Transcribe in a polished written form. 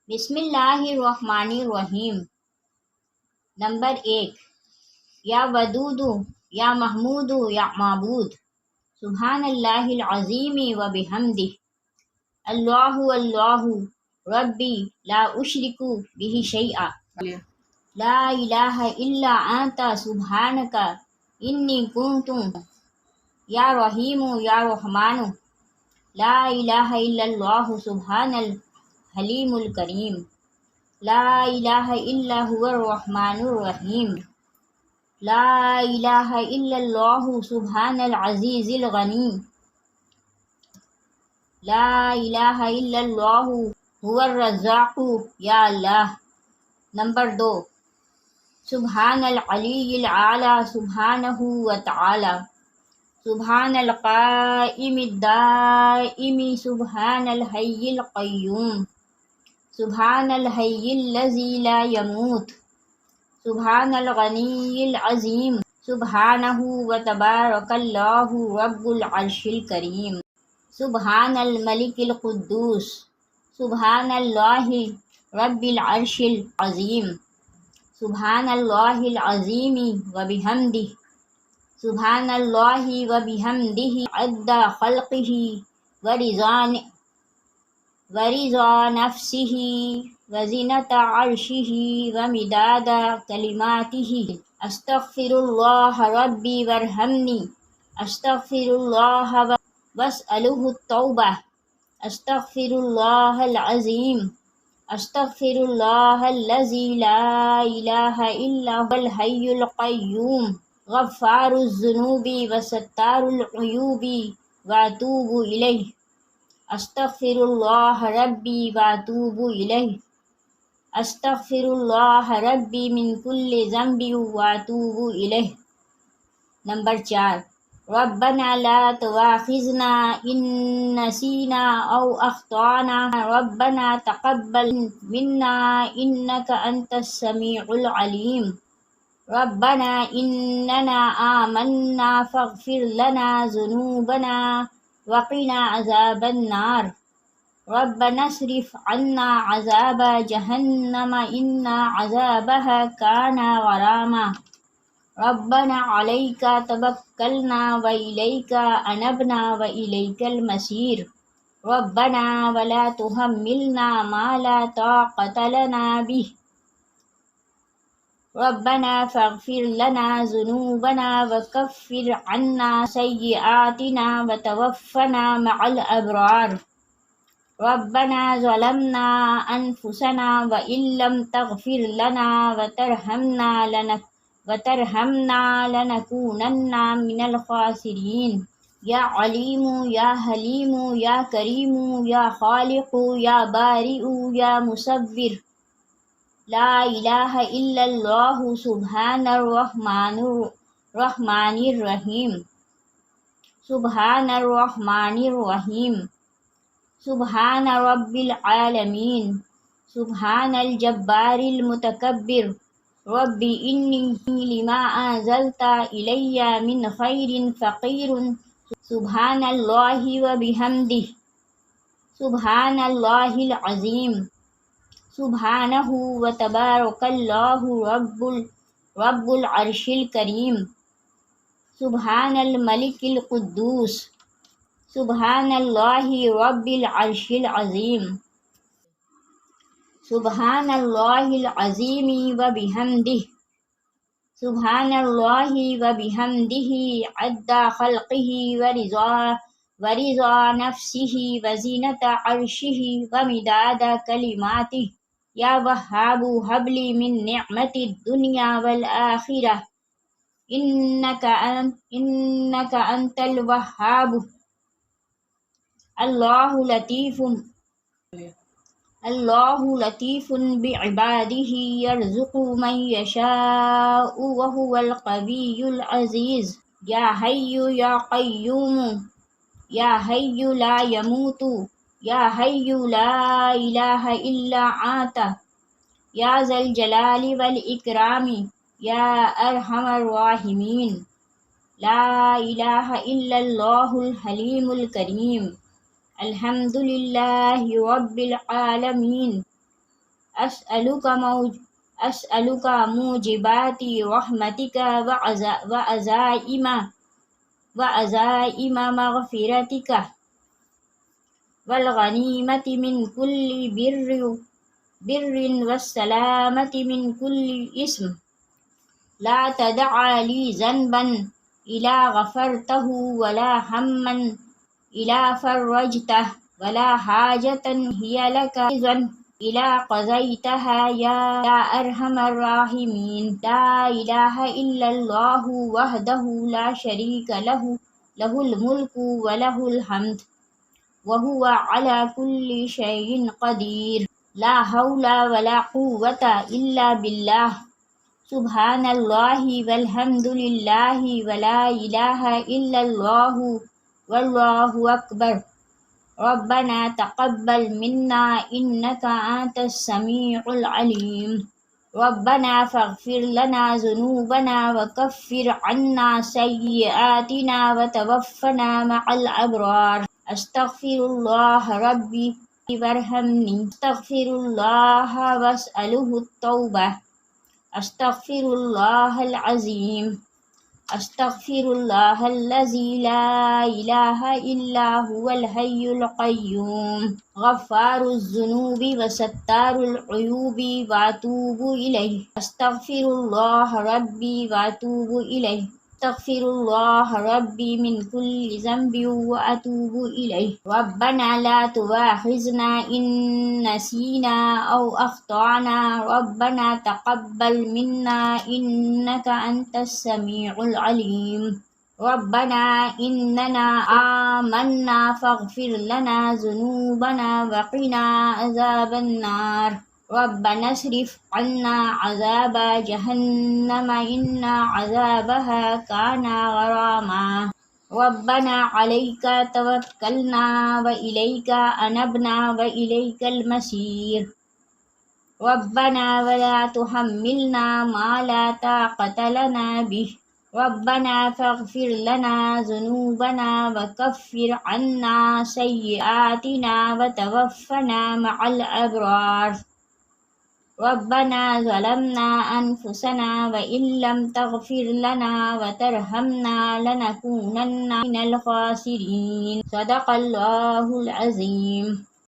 بسم اللہ الرحمن الرحیم۔ نمبر 1، یا ودود یا محمود یا معبود، سبحان اللہ العظیم و بحمدہ، اللہ اللہ ربی لا اشرک بہ شیئا، لا الہ الا انت سبحانک انی کنت، یا رحیم یا رحمان، لا الہ الا اللہ سبحان الحلیم الکریم، لا الہ الا هو الرحمن الرحیم، لا الہ الا اللہ سبحان العزیز الغنی، لا الہ الا اللہ هو الرزاق یا اللہ۔ نمبر 2، سبحان العلی العالی سبحانہ وتعالی، سبحان القائم الدائم سبحان الحی القیوم، سبحان الحی الذی لا يموت، سبحان الغنی العظیم، سبحانہ وتبارک اللہ رب العرش الکریم، سبحان الملک القدوس، سبحان اللہ رب العرش العظیم، سبحان اللہ العظیم و بحمدہ، سبحان اللہ و بحمدہ عدد خلقہ ورضا نفسہ وزنۃ عرشہ ومداد کلماتہ، استغفر اللہ ربی وارحمنی، استغفر اللہ واسألہ التوبہ، استغفر اللہ العظیم، استغفر اللہ الذی لا الہ الا هو الحی القیوم، غفار الذنوب وستار العیوب واتوب الیہ، استغفر اللہ ربی واتوب الیہ، استغفر اللہ ربی من کل ذنب واتوب الیہ۔ نمبر 4، ربنا لا تؤاخذنا ان نسینا او اخطأنا، ربنا تقبل منا انک انت السمیع العلیم، ربنا اننا آمنا فاغفر لنا ذنوبنا وقنا عذاب النار، ربنا اصرف عنا عذاب جہنم ان عذابها کان غراما، ربنا علیک توکلنا والیک انبنا والیک المصیر، ربنا ولا تحملنا ما لا طاقۃ لنا بہ، ربنا فاغفر لنا ذنوبنا وکفر عنا سیئاتنا وتوفنا مع الابرار، ربنا ظلمنا انفسنا وان لم تغفر لنا وترحمنا لنکونن من الخاسرین، یا علیم یا حلیم یا کریم یا خالق یا بارئ یا مصور، لا الہ الا اللہ سبحان الرحمن الرحیم، سبحان الرحمن الرحیم، سبحان رب العالمین، سبحان الجبار المتکبر، رب انی لما انزلت الی من خیر فقیر، سبحان اللہ و بحمدہ، سبحان اللہ العظیم، سبحانہ و تبارک اللہ رب العرش الکریم، سبحان الملک القدوس، سبحان اللہ رب العرش العظیم، سبحان اللہ العظیم و بحمدہ، سبحان اللہ و بحمدہ عدد خلقہ ورضا نفسہ وزنۃ عرشہ ومداد کلماتہ، یا وہاب ہب لی من نعمت الدنیا والآخرہ انک انت الوہاب، اللہ لطیف بعبادہ یرزق من یشاء وہو القوی العزیز، یا حی یا قیوم یا حی لا یموت، یا حی لا الہ الا انت، یا ذا الجلال والاکرام یا ارحم الراحمین، لا الہ الا اللہ الحلیم الکریم، الحمد للہ رب العالمین، أسألك موجبات رحمتك وعزائم مغفرتك والغنيمة من كل بر والسلامة من كل إثم لا تدع لي ذنبا إلا غفرته ولا هما إلا فرجته ولا حاجة هي لك رضا إلا قضيتها يا أرحم الراحمين. لا إله إلا الله وحده لا شريك له له الملك وله الحمد وهو على كل شيء قدير. لا حول ولا قوة إلا بالله. سبحان الله والحمد لله ولا إله إلا الله والله أكبر. ربنا تقبل منا إنك أنت السميع العليم. ربنا فاغفر لنا ذنوبنا وكفر عنا سيئاتنا وتوفنا مع الأبرار. أستغفر الله ربي وارحمني. أستغفر الله وأسأله التوبة. أستغفر الله العظيم. أستغفر الله الذي لا إله إلا هو الحي القيوم غفار الذنوب وستار العيوب وأتوب إليه. أستغفر الله ربي وأتوب إليه. أستغفر الله ربي من كل ذنب وأتوب إليه. ربنا لا تؤاخذنا إن نسينا أو أخطأنا. ربنا تقبل منا إنك أنت السميع العليم. ربنا إننا آمنا فاغفر لنا ذنوبنا وقنا عذاب النار. ربنا اصرف عنا عذاب جهنم إن عذابها كان غراما. ربنا عليك توكلنا وإليك أنبنا وإليك المصير. ربنا ولا تحملنا ما لا طاقة لنا به. ربنا فاغفر لنا ذنوبنا وكفر عنا سيئاتنا وتوفنا مع الأبرار. ربنا ظلمنا أنفسنا وإن لم تغفر لنا وترحمنا لنكونن من الخاسرين. صدق الله العظيم.